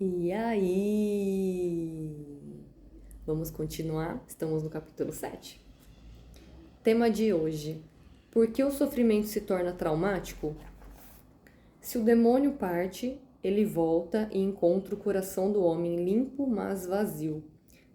E aí? Vamos continuar? Estamos no capítulo 7. Tema de hoje: por que o sofrimento se torna traumático? Se o demônio parte, ele volta e encontra o coração do homem limpo, mas vazio.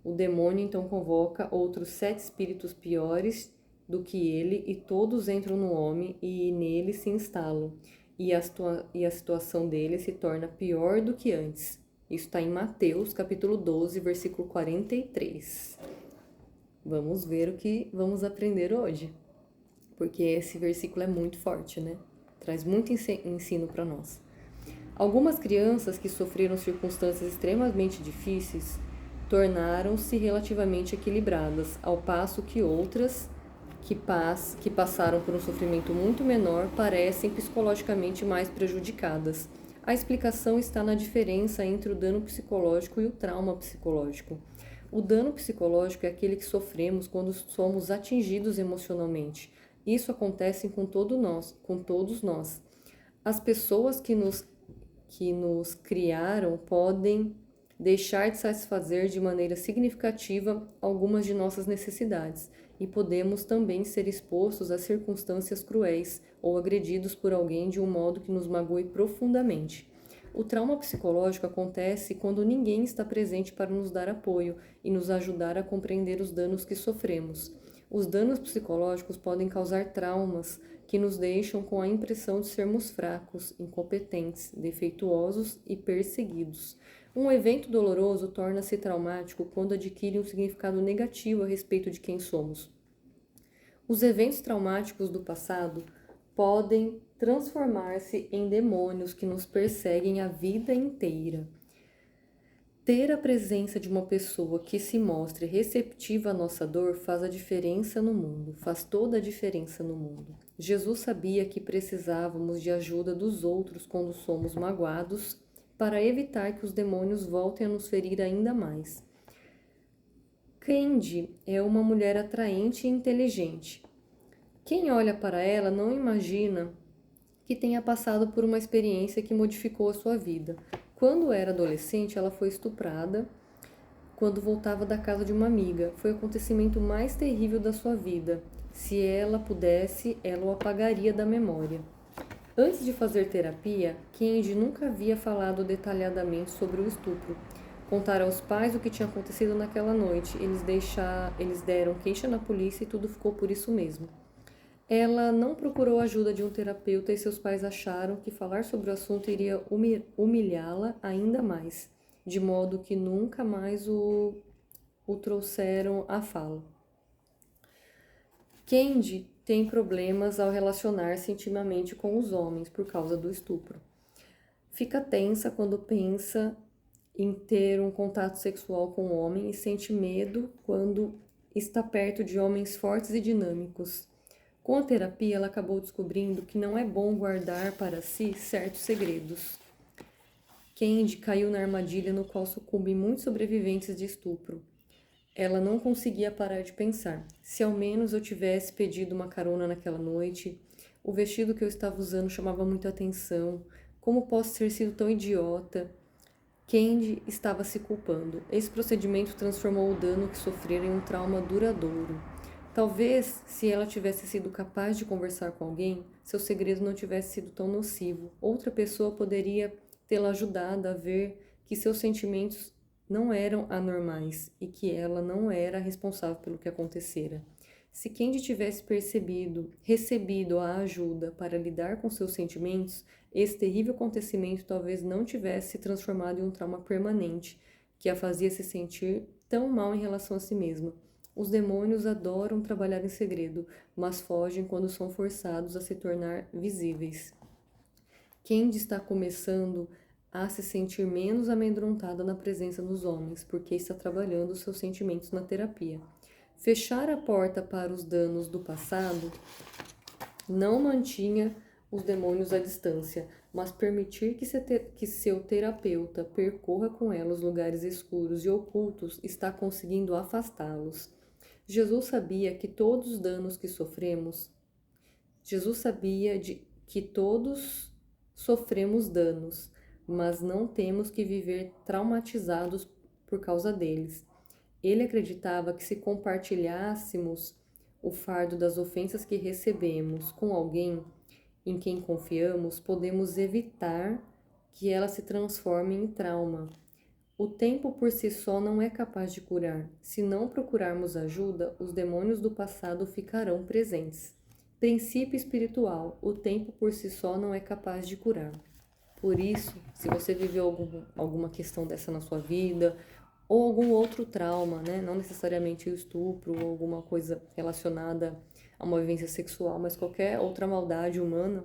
O demônio então convoca outros 7 espíritos piores do que ele, e todos entram no homem e nele se instalam. E a situação dele se torna pior do que antes. Isso está em Mateus, capítulo 12, versículo 43. Vamos ver o que vamos aprender hoje, porque esse versículo é muito forte, né? Traz muito ensino para nós. Algumas crianças que sofreram circunstâncias extremamente difíceis tornaram-se relativamente equilibradas, ao passo que outras que passaram por um sofrimento muito menor parecem psicologicamente mais prejudicadas. A explicação está na diferença entre o dano psicológico e o trauma psicológico. O dano psicológico é aquele que sofremos quando somos atingidos emocionalmente. Isso acontece com todos nós. As pessoas que nos criaram podem deixar de satisfazer de maneira significativa algumas de nossas necessidades, e podemos também ser expostos a circunstâncias cruéis ou agredidos por alguém de um modo que nos magoe profundamente. O trauma psicológico acontece quando ninguém está presente para nos dar apoio e nos ajudar a compreender os danos que sofremos. Os danos psicológicos podem causar traumas que nos deixam com a impressão de sermos fracos, incompetentes, defeituosos e perseguidos. Um evento doloroso torna-se traumático quando adquire um significado negativo a respeito de quem somos. Os eventos traumáticos do passado podem transformar-se em demônios que nos perseguem a vida inteira. Ter a presença de uma pessoa que se mostre receptiva à nossa dor faz a diferença no mundo, faz toda a diferença no mundo. Jesus sabia que precisávamos de ajuda dos outros quando somos magoados, para evitar que os demônios voltem a nos ferir ainda mais. Candy é uma mulher atraente e inteligente. Quem olha para ela não imagina que tenha passado por uma experiência que modificou a sua vida. Quando era adolescente, ela foi estuprada quando voltava da casa de uma amiga. Foi o acontecimento mais terrível da sua vida. Se ela pudesse, ela o apagaria da memória. Antes de fazer terapia, Candy nunca havia falado detalhadamente sobre o estupro. Contar aos pais o que tinha acontecido naquela noite. Eles deram queixa na polícia e tudo ficou por isso mesmo. Ela não procurou a ajuda de um terapeuta e seus pais acharam que falar sobre o assunto iria humilhá-la ainda mais, de modo que nunca mais o trouxeram à fala. Candy tem problemas ao relacionar-se intimamente com os homens por causa do estupro. Fica tensa quando pensa em ter um contato sexual com um homem e sente medo quando está perto de homens fortes e dinâmicos. Com a terapia, ela acabou descobrindo que não é bom guardar para si certos segredos. Candy caiu na armadilha no qual sucumbem muitos sobreviventes de estupro. Ela não conseguia parar de pensar. Se ao menos eu tivesse pedido uma carona naquela noite, o vestido que eu estava usando chamava muita atenção. Como posso ter sido tão idiota? Candy estava se culpando. Esse procedimento transformou o dano que sofrera em um trauma duradouro. Talvez, se ela tivesse sido capaz de conversar com alguém, seu segredo não tivesse sido tão nocivo. Outra pessoa poderia tê-la ajudado a ver que seus sentimentos não eram anormais e que ela não era responsável pelo que acontecera. Se Candy tivesse recebido a ajuda para lidar com seus sentimentos, esse terrível acontecimento talvez não tivesse se transformado em um trauma permanente que a fazia se sentir tão mal em relação a si mesma. Os demônios adoram trabalhar em segredo, mas fogem quando são forçados a se tornar visíveis. Candy está começando a se sentir menos amedrontada na presença dos homens, porque está trabalhando os seus sentimentos na terapia. Fechar a porta para os danos do passado não mantinha os demônios à distância, mas permitir que seu terapeuta percorra com ela os lugares escuros e ocultos está conseguindo afastá-los. Jesus sabia que todos os danos que sofremos, Jesus sabia que todos sofremos danos, mas não temos que viver traumatizados por causa deles. Ele acreditava que se compartilhássemos o fardo das ofensas que recebemos com alguém em quem confiamos, podemos evitar que ela se transforme em trauma. O tempo por si só não é capaz de curar. Se não procurarmos ajuda, os demônios do passado ficarão presentes. Princípio espiritual: o tempo por si só não é capaz de curar. Por isso, se você viveu alguma questão dessa na sua vida, ou algum outro trauma, né? Não necessariamente o estupro ou alguma coisa relacionada a uma vivência sexual, mas qualquer outra maldade humana,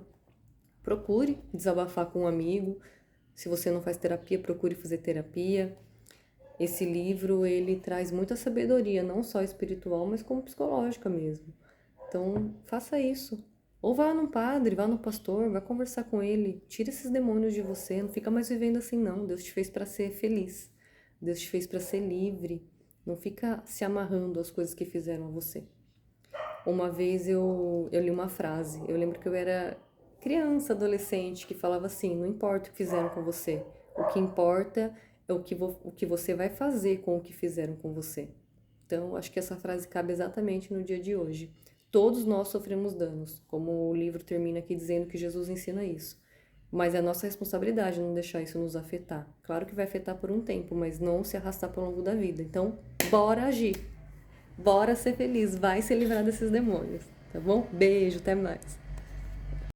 procure desabafar com um amigo. Se você não faz terapia, procure fazer terapia. Esse livro, ele traz muita sabedoria, não só espiritual, mas como psicológica mesmo. Então, faça isso. Ou vá num padre, vá no pastor, vá conversar com ele. Tira esses demônios de você, não fica mais vivendo assim não. Deus te fez para ser feliz. Deus te fez para ser livre. Não fica se amarrando às coisas que fizeram a você. Uma vez eu li uma frase. Eu lembro que eu era criança, adolescente, que falava assim: não importa o que fizeram com você. O que importa é o que você vai fazer com o que fizeram com você. Então, acho que essa frase cabe exatamente no dia de hoje. Todos nós sofremos danos, como o livro termina aqui dizendo que Jesus ensina isso. Mas é nossa responsabilidade não deixar isso nos afetar. Claro que vai afetar por um tempo, mas não se arrastar ao longo da vida. Então, bora agir. Bora ser feliz. Vai se livrar desses demônios, tá bom? Beijo, até mais.